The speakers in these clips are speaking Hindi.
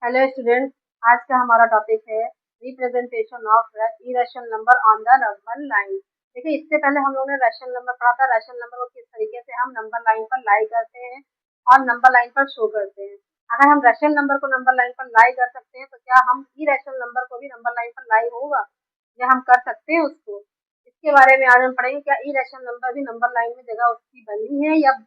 हेलो स्टूडेंट, आज का हमारा टॉपिक है representation of irrational number on the number line. देखिए, इससे पहले हम लोगों ने रैशनल नंबर पढ़ा था। रैशनल नंबर को किस तरीके से हम नंबर लाइन पर लाई करते हैं और नंबर लाइन पर शो करते हैं। अगर हम रैशनल नंबर को नंबर लाइन पर लाई कर सकते हैं तो क्या हम इरेशनल नंबर को भी नंबर लाइन पर लाई होगा या हम कर सकते हैं उसको। इसके बारे में आज हम पढ़ेंगे, क्या इरेशनल नंबर भी नंबर लाइन में जगह उसकी बनी है या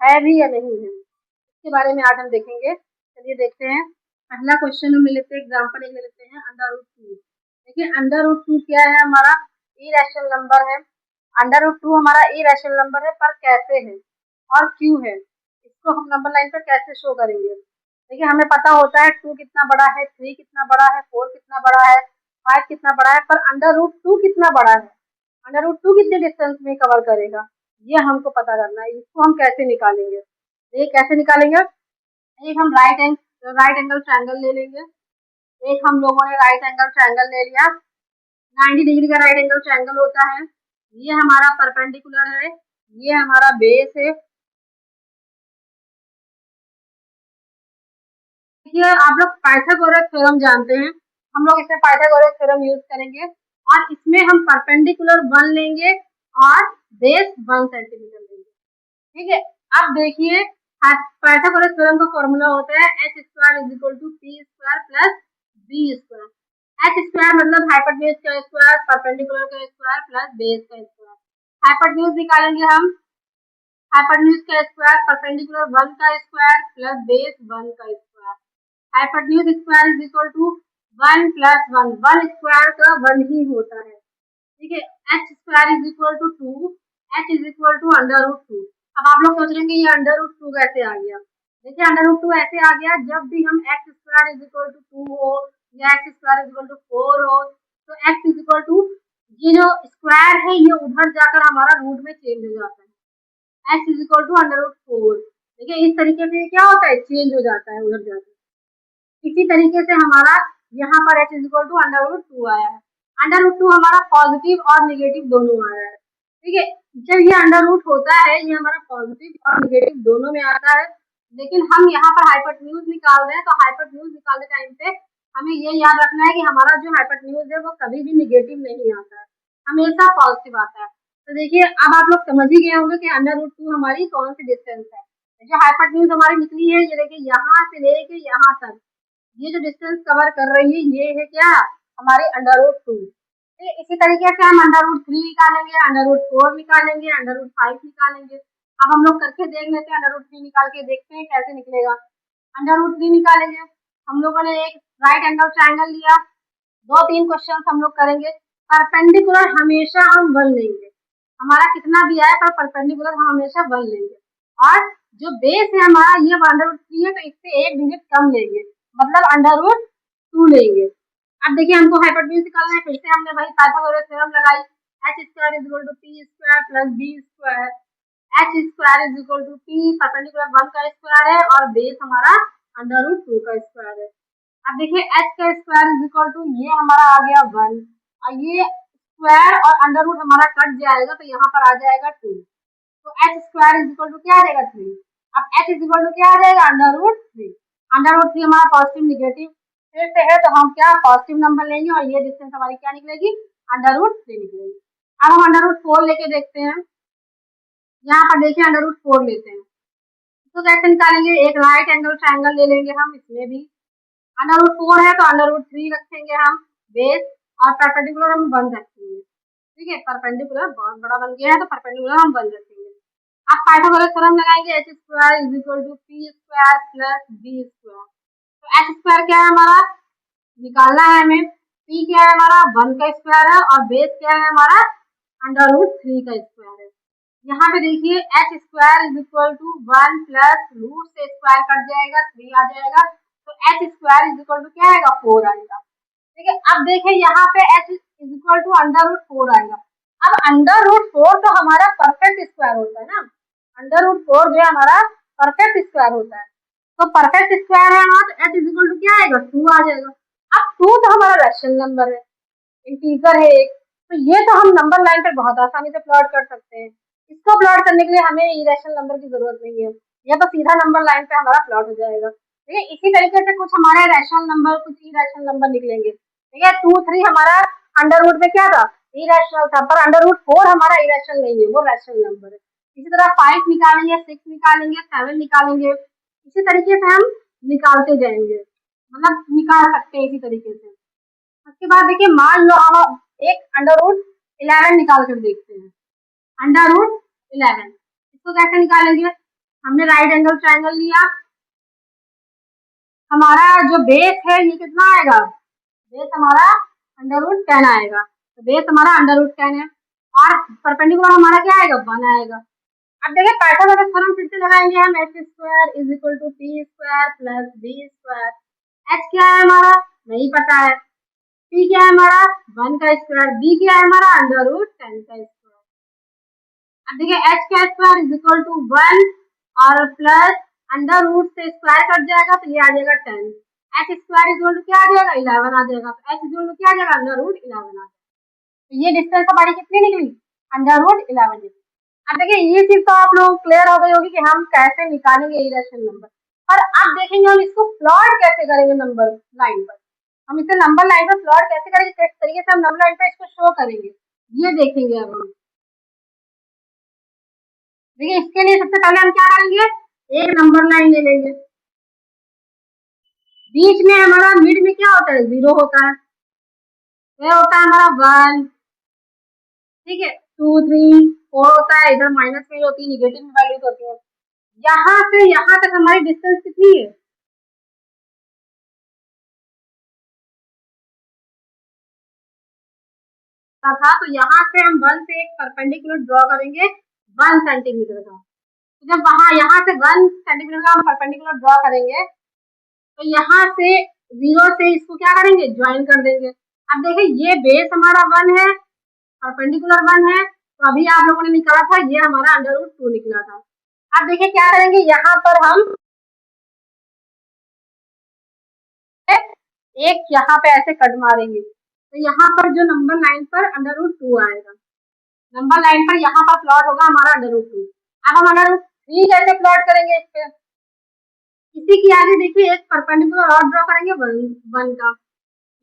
है भी या नहीं है। इसके बारे में आज हम देखेंगे। चलिए देखते हैं। पहला क्वेश्चन हम लेते हैं, एग्जांपल एक ले लेते हैं, अंडर रूट 2। देखिए, अंडर रूट 2 क्या है, हमारा इरेशनल नंबर है। अंडर रूट 2 हमारा इरेशनल नंबर है, पर कैसे है और क्यों है, इसको हम नंबर लाइन पर कैसे शो करेंगे। देखिए, हमें पता होता है 2 कितना बड़ा है, 3 कितना बड़ा है, 4 कितना बड़ा है, 5 कितना बड़ा है, पर अंडर रूट 2 कितना बड़ा है। अंडर रूट 2 कितने डिस्टेंस में कवर करेगा, ये हमको पता करना है। इसको हम कैसे निकालेंगे, ये कैसे निकालेंगे। एक हम राइट एंगल ट्रायंगल ले लेंगे। एक हम लोगों ने राइट एंगल ट्रायंगल ले लिया। 90 डिग्री का राइट एंगल ट्रायंगल होता है। ये हमारा परपेंडिकुलर है, ये हमारा बेस है। देखिए, आप लोग पाइथागोरस थ्योरम जानते हैं, हम लोग इसमें पाइथागोरस थ्योरम यूज करेंगे और इसमें हम परपेंडिकुलर 1 लेंगे और बेस 1 सेंटीमीटर लेंगे। ठीक है, अब देखिए, पाइथागोरस थ्योरम का फॉर्मूला होता है h² = p² + b²। h² मतलब हाइपोटेन्यूज का स्क्वायर, परपेंडिकुलर का स्क्वायर प्लस बेस का स्क्वायर। हाइपोटेन्यूज निकालेंगे हम, हाइपोटेन्यूज का स्क्वायर परपेंडिकुलर 1 का स्क्वायर प्लस बेस 1 का square. Hypotenuse square is equal to 1 + 1, 1 square का 1 ही होता है। ठीक है, h² is equal to 2, h is equal to under root 2। अब आप लोग सोच रहे हैं ये अंडर रूट 2 कैसे आ गया। देखिए, अंडर रूट 2 ऐसे आ गया जब भी हम x² इज इक्वल टू 2 हो या x² इज इक्वल टू 4 हो, तो x इज इक्वल टू, ये जो स्क्वायर है ये उधर जाकर हमारा रूट में चेंज हो जाता है। x is equal to under root 4। देखिए, इस तरीके से क्या होता है, चेंज हो जाता है उधर जाकर। इसी तरीके से हमारा यहाँ पर h is equal to under root 2 आया है। अंडर रूट 2 हमारा पॉजिटिव और निगेटिव दोनों आया है। ठीक है, जब ये अंडर रूट होता है ये हमारा पॉजिटिव और निगेटिव दोनों में आता है, लेकिन हम यहाँ पर हाइपोटेन्यूज निकाल रहे हैं, तो हाइपोटेन्यूज निकालने टाइम पे हमें ये याद रखना है कि हमारा जो हाइपोटेन्यूज है वो कभी भी निगेटिव नहीं आता है, हमेशा पॉजिटिव आता है। तो देखिए, अब आप लोग समझ ही गए होंगे कि अंडर रूट 2 हमारी कौन सी डिस्टेंस है। जो हाइपोटेन्यूज हमारी निकली है, ये देखिए यहाँ से लेके यहाँ तक ये जो डिस्टेंस कवर कर रही है ये है क्या, हमारी अंडर रूट 2। इसी तरीके से हम अंडर रूट 3 निकालेंगे, अंडर रूट 4 निकालेंगे, अंडर रूट 5 निकालेंगे। अब हम लोग करके देख लेते हैं, अंडर रूट 3 निकाल के देखते हैं कैसे निकलेगा। अंडर रूट 3 निकालेंगे, हम लोगों ने एक राइट एंगल ट्रायंगल लिया। 2-3 क्वेश्चन हम लोग करेंगे। परपेंडिकुलर हमेशा हम 1 लेंगे, हमारा कितना भी आए पर परपेंडिकुलर हम हमेशा 1 लेंगे। और जो बेस है हमारा ये अंडर रूट 3 है, तो इससे 1 डिजिट कम लेंगे, मतलब अंडर रूट 2 लेंगे। अब देखिए, हमको हाइपोटेन्यूज निकालना है, फिर से हमने वही पाइथागोरस थ्योरम लगाई, h² = p² + b²। h² = p, perpendicular 1 का स्क्वायर है और बेस हमारा अंडर रूट 2 का स्क्वायर है। अब देखिए, h² = ये हमारा आ गया 1 और ये स्क्वायर और अंडर रूट हमारा कट जाएगा तो यहाँ पर आ जाएगा 2, तो h² क्या आ जाएगा 3। अब h क्या आ जाएगा अंडर रूट 3। अंडर रूट 3 हमारा पॉजिटिव निगेटिव फिर से है, तो हम क्या पॉजिटिव नंबर लेंगे और ये डिस्टेंस हमारी क्या निकलेगी, अंडर रूट 3 निकलेगी। अब हम अंडर रूट 4 लेके देखते हैं। यहाँ पर देखिए, अंडर रूट 4 लेते हैं तो कैसे निकालेंगे, एक राइट एंगल ट्रायंगल ले लेंगे हम, इसमें भी अंडर रूट 4 है तो अंडर रूट 3 रखेंगे हम बेस, और परपेंडिकुलर हम 1 रखेंगे। ठीक है, परपेंडिकुलर बहुत बड़ा बन गया है तो परपेंडिकुलर हम 1 रखेंगे। अब पाइथागोरस थ्योरम लगाएंगे, h² = p² + b²। तो h² क्या है हमारा, निकालना है हमें। p क्या है हमारा, 1 का स्क्वायर है और बेस क्या है हमारा अंडर रूट 3 का स्क्वायर है। यहाँ पे देखिए, h² = 1 प्लस रूट से स्क्वायर कट जाएगा 3 आ जाएगा, तो h² क्या आएगा 4 आएगा। ठीक है, अब देखिए यहाँ पे h = अंडर रूट 4 आएगा। अब अंडर रूट 4 तो हमारा परफेक्ट स्क्वायर होता है ना, अंडर रूट 4 जो है हमारा परफेक्ट स्क्वायर होता है, तो परफेक्ट स्क्वायर है हमारा, तो h क्या आएगा 2 आ जाएगा। अब 2 तो हमारा रैशनल नंबर है, इंटीजर है एक, तो ये तो हम नंबर लाइन पर बहुत आसानी से प्लॉट कर सकते हैं। इसको प्लॉट करने के लिए हमें इरेशनल नंबर की जरूरत नहीं है, यह तो सीधा नंबर लाइन पे हमारा प्लॉट हो जाएगा। ठीक है। इसी तरीके से कुछ हमारे रैशनल नंबर, कुछ इरेशनल नंबर निकलेंगे। ठीक है, 2, 3 हमारा अंडर रूट में क्या था, इरेशनल था, पर अंडर रूट 4 हमारा इरेशनल नहीं है, वो रैशनल नंबर है। इसी तरह 5 निकालेंगे, 6 निकालेंगे, 7 निकालेंगे, इसी तरीके से हम निकालते जाएंगे, मतलब निकाल सकते हैं इसी तरीके से। उसके बाद देखिए, मान लो हम एक अंडर रूट 11 निकाल कर देखते हैं। अंडर रूट 11 इसको कैसे निकालेंगे, हमने राइट एंगल ट्रायंगल लिया, हमारा जो बेस है ये कितना आएगा, बेस हमारा अंडर रूट 10 आएगा, तो बेस हमारा अंडर रूट 10 है, और परपेंडिकुलर हमारा क्या आएगा, 1 आएगा। अब देखिए पाइथागोरस थ्योरम फिर से लगाएंगे हम, h square is equal to p square plus b square. h क्या है हमारा, नहीं पता है, p क्या है हमारा 1 का स्क्वायर, b क्या है हमारा अंडर रूट 10 का स्क्वायर। अब देखिए h का स्क्वायर इज इक्वल टू 1 और प्लस अंडर रूट से स्क्वायर कट जाएगा तो ये आ जाएगा 10, h square is equal to क्या आ जाएगा 11 आ जाएगा, तो h इज इक्वल टू क्या आ जाएगा अंडर रूट 11 आ जाएगा। तो ये डिस्टेंस हमारी कितनी निकली, अंडर रूट 11 निकली। अब देखिए ये चीज तो आप लोग क्लियर हो गई होगी कि हम कैसे निकालेंगे इरेशनल नंबर, पर अब देखेंगे हम इसको प्लॉट कैसे करेंगे नंबर लाइन पर, हम इसे नंबर लाइन पर प्लॉट कैसे करेंगे, किस तरीके से हम नंबर लाइन पर इसको शो करेंगे, ये देखेंगे अब हम। देखिए इसके लिए सबसे पहले हम क्या करेंगे, एक नंबर लाइन ले लेंगे, बीच में हमारा मिड में क्या होता है, 0 होता है, यह होता है हमारा 1, ठीक है, 2, 3, 4 होता है, इधर माइनस में होती है, निगेटिव वैल्यूज होती है। यहाँ से यहाँ तक हमारी डिस्टेंस कितनी है, था, तो यहाँ से हम 1 से एक परपेंडिकुलर ड्रॉ करेंगे 1 सेंटीमीटर का। तो जब वहां यहाँ से 1 सेंटीमीटर का हम परपेंडिकुलर ड्रॉ करेंगे तो यहाँ से 0 से इसको क्या करेंगे, ज्वाइन कर देंगे। अब देखिए ये बेस हमारा 1 है, परपेंडिकुलर 1 है, तो अभी आप लोगों ने निकाला था ये हमारा अंडर रूट 2 निकला था। अब देखिए क्या करेंगे, यहाँ पर हम एक यहाँ पे ऐसे कट मारेंगे, तो यहाँ पर जो नंबर लाइन पर अंडर रूट 2 आएगा, नंबर लाइन पर यहाँ पर प्लॉट होगा हमारा अंडर रूट 2। अब हम अंडर रूट 3 कैसे प्लॉट करेंगे इस पे, इसी की आगे देखिए एक परपेंडिकुलर और ड्रॉ करेंगे 1 का,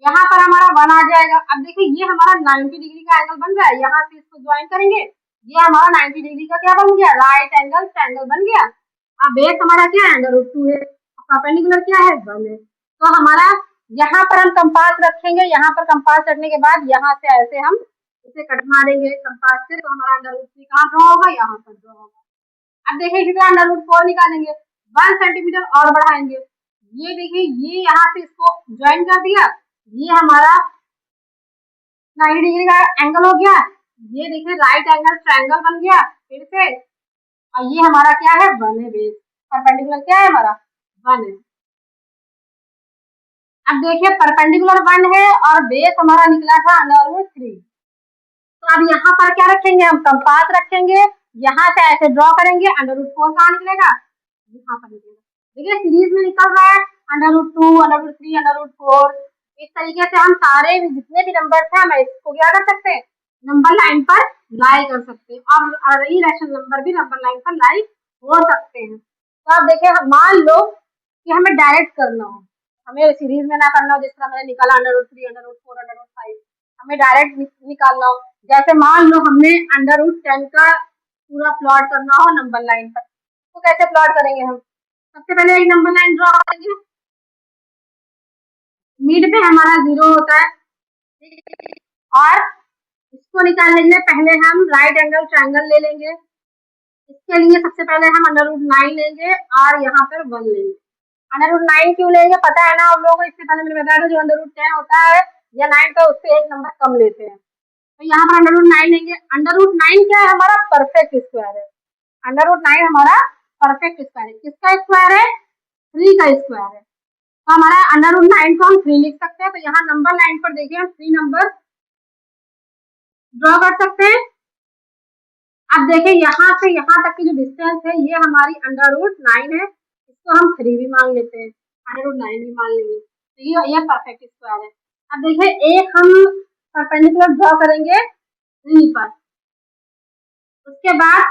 यहाँ पर हमारा 1 आ जाएगा। अब देखिए ये हमारा 90 डिग्री का एंगल बन रहा है, यहाँ से इसको ज्वाइन करेंगे, ये हमारा 90 डिग्री का क्या बन गया, राइट एंगल ट्रायंगल बन गया। अब बेस हमारा क्या है, अंडर रूट 2 है, परपेंडिकुलर क्या है 1 है, तो हमारा यहाँ पर हम कंपास रखेंगे, यहाँ पर कंपास रखने के बाद यहाँ से ऐसे हम इसे कट मारेंगे कंपास से, तो हमारा अंडर रूट 3 कहाँ ड्रॉ होगा, यहाँ पर ड्रॉ होगा। अब देखिए इसी तरह अंडर रूट 4 निकालेंगे, 1 सेंटीमीटर और बढ़ाएंगे, ये देखिए ये यहाँ से इसको ज्वाइन कर दिया, ये हमारा 90 डिग्री का एंगल हो गया, ये देखिए राइट एंगल ट्रायंगल बन गया फिर से, और ये हमारा क्या है 1 है, बेस परपेंडिकुलर क्या है हमारा 1 है। अब देखिए परपेंडिकुलर 1 है और बेस हमारा निकला था अंडर रूट 3, तो अब यहाँ पर क्या रखेंगे, हम कंपास रखेंगे, यहाँ से ऐसे ड्रॉ करेंगे, अंडर रूट 4 कहाँ निकलेगा, यहाँ पर निकलेगा। देखिए सीरीज में निकल रहा है under root 2, under root 3, under root 4, इस तरीके से हम सारे जितने भी नंबर थे हम इसको क्या कर सकते हैं, नंबर लाइन पर लाई कर सकते हैं, और इरेशनल नंबर भी नंबर लाइन पर लाई हो सकते हैं। तो अब देखिए मान लो कि हमें डायरेक्ट करना हो, हमें सीरीज में ना करना हो, जिस तरह मैंने निकाला under root 3, under root 4, under root 5, हमें डायरेक्ट निकालना हो, जैसे मान लो हमने अंडर रूट 10 का पूरा प्लॉट करना हो नंबर लाइन पर, तो कैसे प्लॉट करेंगे हम, सबसे पहले एक नंबर लाइन ड्रॉ करेंगे, मिड पे हमारा 0 होता है, और इसको निकालने के लिए पहले हम राइट एंगल ट्रायंगल ले लेंगे, इसके लिए सबसे पहले हम अंडर रूट 9 लेंगे और यहाँ पर 1 लेंगे। अंडर रूट 9 क्यों लेंगे पता है ना आप लोगों को, इससे पहले मैंने बताया था जो अंडर रूट 10 होता है या 9 का उससे एक नंबर कम लेते हैं, तो यहाँ पर अंडर रूट 9 लेंगे। अंडर रूट 9 क्या है, हमारा परफेक्ट स्क्वायर है, अंडर रूट 9 हमारा परफेक्ट स्क्वायर है, किसका स्क्वायर है, 3 का स्क्वायर है, तो हमारा अंडर रूट 9 को हम 3 लिख सकते हैं। तो यहाँ नंबर लाइन पर देखिए हम 3 नंबर ड्रॉ कर सकते हैं। अब देखिए यहाँ से यहाँ तक की जो डिस्टेंस है ये हमारी अंडर रूट 9 है, इसको हम 3 भी मान लेते हैं, अंडर रूट 9 भी मान लेंगे, तो ये परफेक्ट स्क्वायर है। अब देखिए एक हम परपेंडिकुलर ड्रॉ करेंगे 3 पर, उसके बाद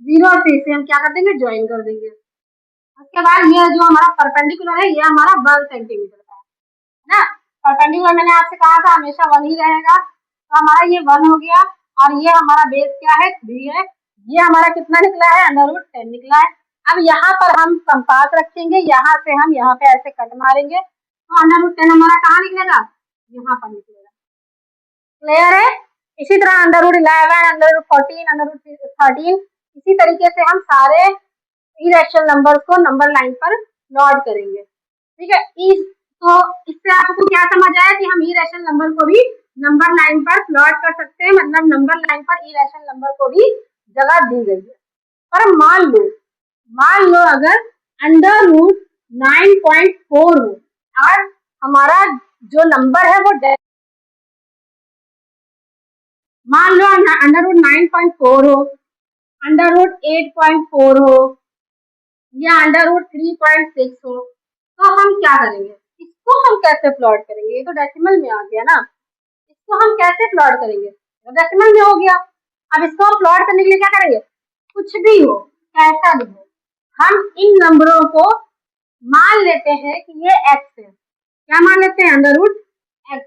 0 से इसे हम क्या कर देंगे, ज्वाइन कर देंगे, उसके बाद ये जो हमारा परपेंडिकुलर है, ये हमारा 1 सेंटीमीटर का है ना। परपेंडिकुलर मैंने आपसे कहा था हमेशा 1 ही रहेगा, तो हमारा ये 1 हो गया। और ये हमारा बेस क्या है, 3 है। ये हमारा कितना निकला है, √10 निकला है। अब यहाँ पर हम कंपास रखेंगे, यहाँ से हम यहाँ पे ऐसे कट मारेंगे, तो √10 हमारा कहाँ निकलेगा, यहाँ पर निकलेगा। क्लियर है। इसी तरह √11, √14, √13, इसी तरीके से हम सारे इरेशनल नंबर्स को नंबर लाइन पर प्लॉट करेंगे। ठीक है, तो इससे आपको क्या समझ आया कि हम इरेशनल नंबर को भी नंबर लाइन पर प्लॉट कर सकते हैं, मतलब नंबर लाइन पर इरेशनल नंबर को भी जगह दी गई है। पर मान लो अगर √9.4 हो और हमारा जो नंबर है वो मान लो √9.4 हो, √8.4 हो या √3.6 हो, तो हम क्या करेंगे, इसको हम कैसे प्लॉट करेंगे। ये तो डेसिमल में आ गया ना, इसको हम कैसे प्लॉट करेंगे, तो डेसिमल में हो गया। अब इसको हम प्लॉट करने के लिए क्या करेंगे, कुछ भी हो कैसा भी हो, हम इन नंबरों को मान लेते हैं कि ये x है। क्या मान लेते हैं, √x है।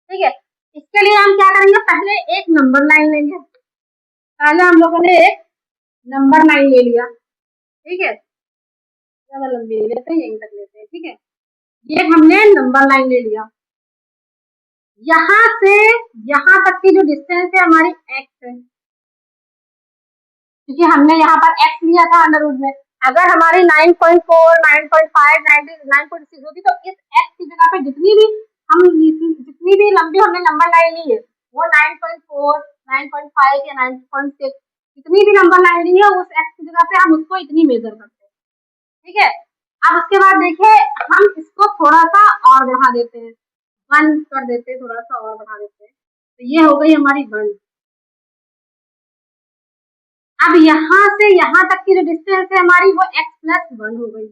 ठीक है, इसके लिए हम क्या करेंगे, पहले एक नंबर लाइन लेंगे। पहले हम लोगों ने एक नंबर लाइन ले लिया, ठीक है, ज्यादा लंबी ले लेते हैं, यहीं तक लेते हैं। ठीक है, ये हमने नंबर लाइन ले लिया। यहाँ से यहाँ तक की जो डिस्टेंस है हमारी x है, क्योंकि हमने यहाँ पर x लिया था अंडर रूट में। अगर हमारी 9.4, 9.5, 9.6 होती तो इस x की जगह पे जितनी भी लंबी हमने नंबर लाइन ली है वो 9.4, 9.5 या 9.6 जितनी भी नंबर लाइन ली है उस x की जगह पे हम उसको इतनी मेजर करते हैं। ठीक है, अब उसके बाद देखिए हम इसको थोड़ा सा और बढ़ा देते हैं, 1 कर देते हैं, थोड़ा सा और बढ़ा देते हैं, तो ये हो गई हमारी 1। अब यहाँ से यहाँ तक की जो डिस्टेंस है हमारी वो x+1 हो गई।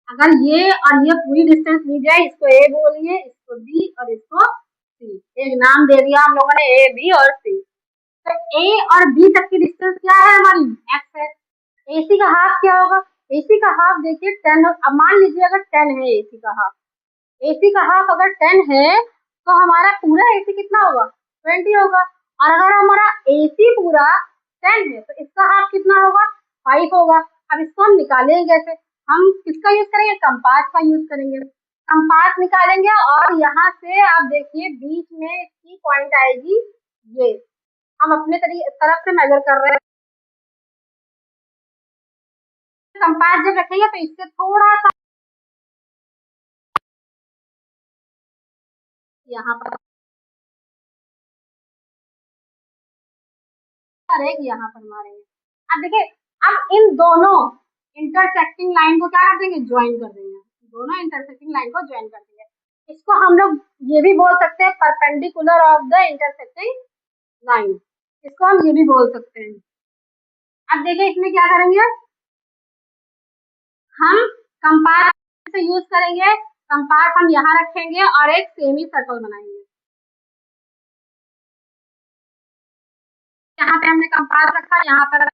अगर ये और ये पूरी डिस्टेंस ली जाए, इसको a बोलिए, इसको b और इसको c, एक नाम दे दिया हम लोगों ने a, b और c। तो a और b तक की डिस्टेंस क्या है हमारी, x है। ac का हाफ क्या होगा, ac का हाफ देखिए 10। अब मान लीजिए अगर 10 है ac का हाफ, ac का हाफ अगर 10 है तो हमारा पूरा ac कितना होगा, 20 होगा। और अगर हमारा ac पूरा 10 है तो इसका हाफ कितना होगा, 5 होगा। अब इसको हम निकालेंगे कैसे, हम किसका यूज करेंगे, कंपास का यूज करेंगे। कंपास निकालेंगे और यहाँ से आप देखिए बीच में इसकी पॉइंट आएगी, ये हम अपने तरफ से मेजर कर रहे हैं। कंपास जब रखेंगे तो इससे थोड़ा सा यहाँ पर यहाँ पर मारेंगे। अब देखिए, अब इन दोनों इंटरसेक्टिंग लाइन को क्या कर देंगे, ज्वाइन कर देंगे। दोनों इंटरसेक्टिंग लाइन को ज्वाइन कर देंगे। इसको हम लोग ये भी बोल सकते हैं perpendicular of the intersecting line, इसको हम ये भी बोल सकते हैं। अब देखिए इसमें क्या करेंगे, हम कंपास से यूज करेंगे। कंपास हम यहाँ रखेंगे और एक सेमी सर्कल बनाएंगे। यहाँ पे हमने कंपास रखा, यहाँ पर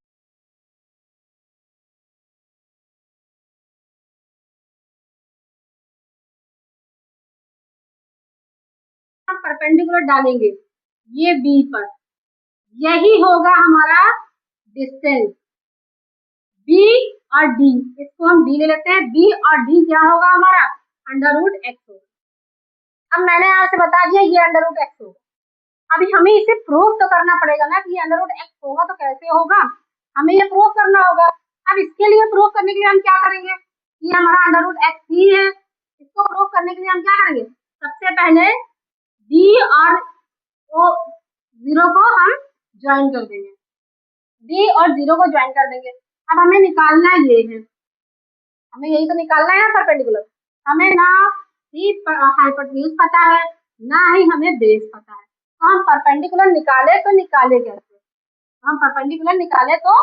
परपेंडिकुलर डालेंगे ये बी पर, यही होगा हमारा डिस्टेंस बी और डी। इसको हम डी ले लेते हैं, बी और डी क्या होगा हमारा, √x होगा। अब मैंने आपसे बता दिया ये √x होगा। अभी हमें इसे प्रूव तो करना पड़ेगा ना कि ये √x होगा, तो कैसे होगा, हमें ये प्रूव करना होगा। अब इसके लिए प्रूव करने के लिए हम क्या करेंगे, ये हमारा √x ही है, इसको प्रूव करने के लिए हम क्या करेंगे, सबसे पहले d और o 0 को हम ज्वाइन कर देंगे, d और 0 को ज्वाइन कर देंगे। अब हमें निकालना ये है, हमें यही तो निकालना है ना परपेंडिकुलर। हमें ना ही हाइपोटेन्यूज पता है ना ही हमें बेस पता है, तो हम परपेंडिकुलर निकाले तो निकाले कैसे, हम परपेंडिकुलर निकाले तो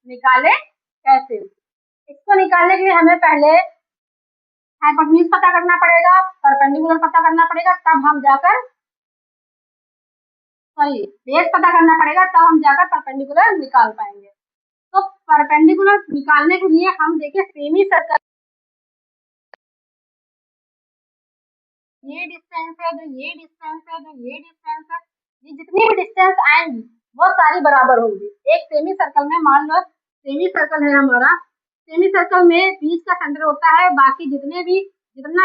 निकाले कैसे। इसको निकालने के लिए हमें पहले हाइपोटेन्यूज पता करना पड़ेगा, परपेंडिकुलर पता करना पड़ेगा, तब हम जाकर बेस पता करना पड़ेगा, तब हम जाकर परपेंडिकुलर निकाल पाएंगे। तो परपेंडिकुलर निकालने के लिए हम देखिए सेमी सर्कल, ये डिस्टेंस है, जो ये डिस्टेंस है, जो ये डिस्टेंस है, ये जितनी भी डिस्टेंस आएंगी वो सारी बराबर होंगी। एक सेमी सर्कल में मान लो सेमी सर्कल है हमारा, सेमी सर्कल में बीच का सेंटर होता है, बाकी जितना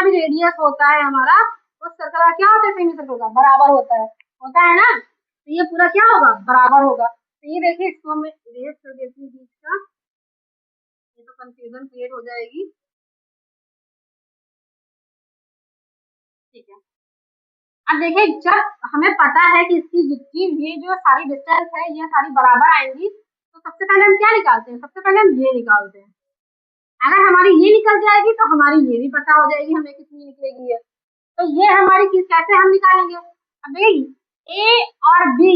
भी रेडियस होता है हमारा उस सर्कल का क्या होता है, सेमी सर्कल का बराबर होता है ना। तो ये पूरा क्या होगा, बराबर होगा। तो ये देखिए इसको मैं इरेज कर देती हूँ बीच का, ये तो कंफ्यूजन क्रिएट हो जाएगी। ठीक है, अब देखिए जब हमें पता है कि इसकी जितनी ये जो सारी डिस्टेंस है ये सारी बराबर आएंगी, तो सबसे पहले हम क्या निकालते हैं, सबसे पहले हम ये निकालते हैं। अगर हमारी ये निकल जाएगी तो हमारी ये भी पता हो जाएगी हमें कितनी निकलेगी है। तो ये हमारी चीज कैसे हम निकालेंगे, अब देखिए ए और बी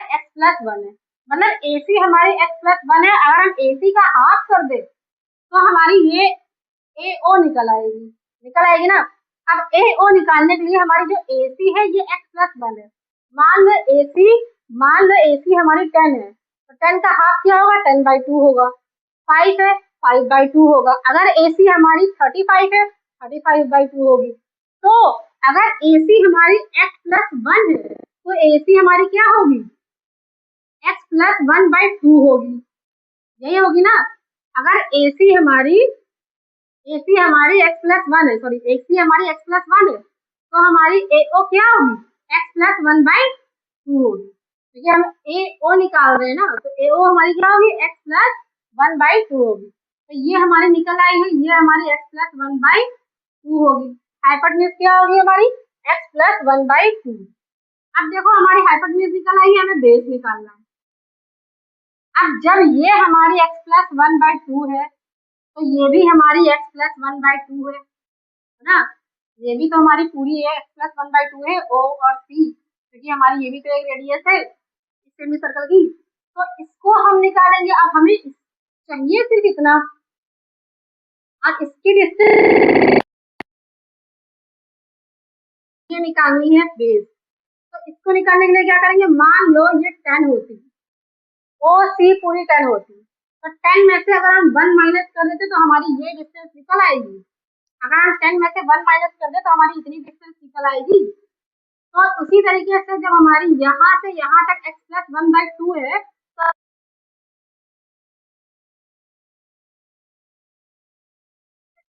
x+1 है, मतलब AC हमारी x+1 है। अगर हम AC का हाफ कर दे तो हमारी ये AO निकल आएगी ना। अब AO निकालने के लिए हमारी जो AC है ये x+1 है। मान लो AC हमारी 10 है, तो 10 का हाफ क्या होगा, 10/2 होगा। 5 है, 5/2 होगा। अगर AC हमारी 35 है, 35/2 होगी। तो अगर AC हमारी x+1 है तो AC हमारी क्या होगी, x+1/2 होगी, यही होगी ना। अगर AC हमारी x+1 है, सॉरी AC हमारी x+1 है, तो हमारी AO क्या होगी, x+1/2 होगी, क्योंकि हम AO निकाल रहे हैं ना। तो AO हमारी क्या होगी, x+1/2 होगी। तो ये हमारी निकल आई है, ये हमारी x+1/2 होगी। हाइपोटेन्यूज क्या होगी हमारी, x+1/2। अब देखो हमारी हाइपोटेन्यूज निकल आई है, हमें बेस निकालना है। अब जब ये हमारी x+1/2 है तो ये भी हमारी x+1/2 है ना। ये भी तो हमारी पूरी x+1/2 है, O और C, क्योंकि हमारी ये भी तो एक रेडियस है सेमी सर्कल की। तो इसको हम निकालेंगे। अब हमें चाहिए सिर्फ इतना, अब इसकी डिस्टेंस निकालनी है बेस। तो इसको निकालने के लिए क्या करेंगे, मान लो ये 10 होती, OC पूरी 10 होती, तो 10 में से अगर हम 1 माइनस कर देते तो हमारी ये डिस्टेंस निकल आएगी। अगर हम 10 में से 1 माइनस कर दे तो हमारी इतनी डिस्टेंस निकल आएगी। तो उसी तरीके से जब हमारी यहाँ से यहाँ तक x+1/2 है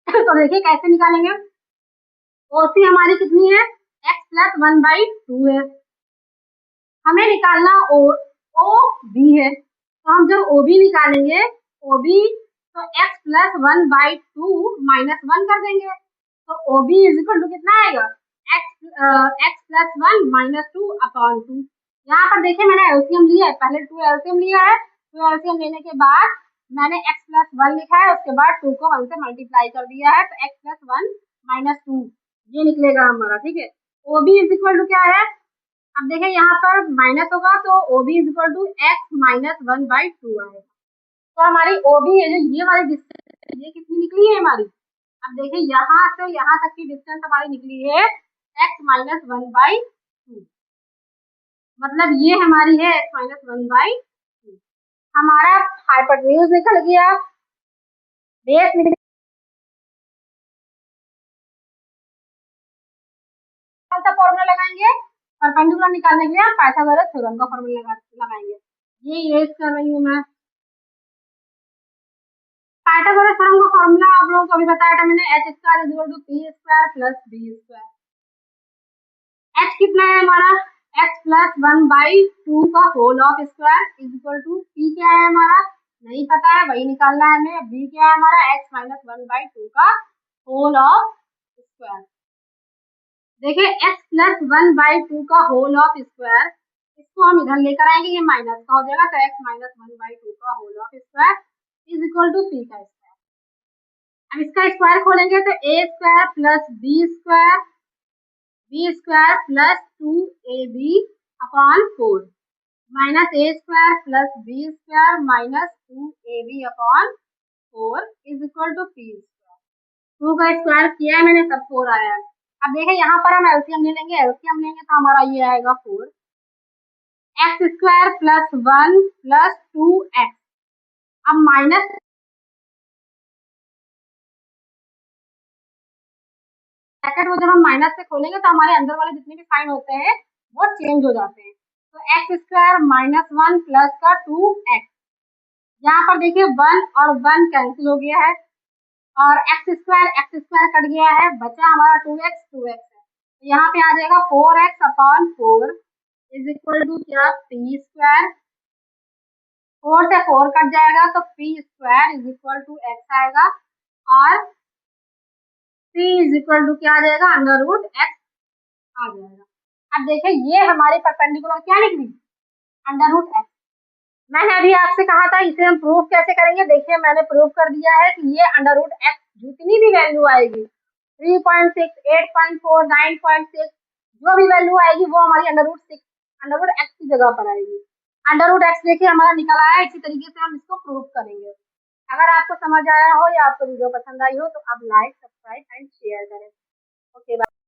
तो देखिए कैसे निकालेंगे। OC हमारी कितनी है, x+1/2 है। हमें निकालना OB है, तो हम जब OB निकालेंगे, OB तो x+1/2 -1 कर देंगे, तो OB इक्वल टू कितना आएगा, x+1 -2/2। यहाँ पर देखिए मैंने एलसीएम लिया है, पहले 2 एलसीएम लिया है, 2 एलसीएम लेने के बाद मैंने x+1 लिखा है, उसके बाद 2 को 1 से मल्टीप्लाई कर दिया है, तो x+1 - 2 ये निकलेगा हमारा। ठीक है, OB इक्वल टू क्या है, अब देखिए यहाँ पर माइनस होगा तो OB इक्वल टू x-1/2 आएगा। तो हमारी OB है जो ये वाली डिस्टेंस ये कितनी निकली है हमारी, अब देखिए यहाँ से यहाँ तक की डिस्टेंस हमारी निकली है x-1/2, मतलब ये हमारी है x-1/2। हमारा हाइपोटेन्यूज निकल गया, बेस निकल, कौन सा फॉर्मूला लगाएंगे, परपेंडिकुलर निकालने के लिए हम पाइथागोरस थ्योरम का फॉर्मूला लगाएंगे। ये इरेज कर रही हूँ मैं। पाइथागोरस थ्योरम का फॉर्मूला आप लोगों को अभी बताया था मैंने, h² = p² + b²। h कितना है हमारा, x+1/2 का whole of square equal to p क्या है हमारा, नहीं पता है, वही निकालना है हमें। b क्या है हमारा, x-1/2 का होल ऑफ स्क्वायर। देखिए x+1/2 का होल ऑफ स्क्वायर, इसको हम इधर लेकर आएंगे, ये माइनस का हो जाएगा, तो x-1/2 का whole of square is equal to p का स्क्वायर। अब इसका स्क्वायर खोलेंगे तो a² + b² + 2ab/4 minus a² + b² - 2ab/4 is equal to p²। 2 का स्क्वायर किया है मैंने, तब 4 आया है। अब देखिए यहाँ पर हम एलसीएम ले लेंगे, एलसीएम लेंगे तो हमारा ये आएगा 4। X square plus 1 plus 2x। अब माइनस ब्रैकेट को जब हम माइनस से खोलेंगे तो हमारे अंदर वाले जितने भी साइन होते हैं वो चेंज हो जाते हैं। तो एक्स स्क्वायर माइनस 1 प्लस का 2x। यहाँ पर देखिए 1 और 1 कैंसिल हो गया है और एक्स स्क्वायर कट गया है, बचा हमारा 2x है। तो यहाँ पे आ जाएगा 4x upon 4 is equal to क्या, पी स्क्वायर। 4 से 4 कट जाएगा तो p square is equal to x आएगा और p इज इक्वल टू क्या आ जाएगा, अंडर रूट एक्स आ जाएगा। अब देखिए ये हमारी परपेंडिकुलर क्या निकली, अंडर रूट एक्स। मैंने अभी आपसे कहा था इसे हम प्रूव कैसे करेंगे, देखिए मैंने प्रूव कर दिया है कि ये अंडर रूट एक्स जितनी भी वैल्यू आएगी 3.6, 8.4, 9.6 जो भी वैल्यू आएगी वो हमारी अंडर रूट एक्स की जगह पर आएगी। अंडर रूट एक्स देखिए हमारा निकल आया है। इसी तरीके से हम इसको प्रूव करेंगे। अगर आपको समझ आया हो या आपको वीडियो पसंद आई हो तो आप लाइक, सब्सक्राइब एंड शेयर करें। Okay bye.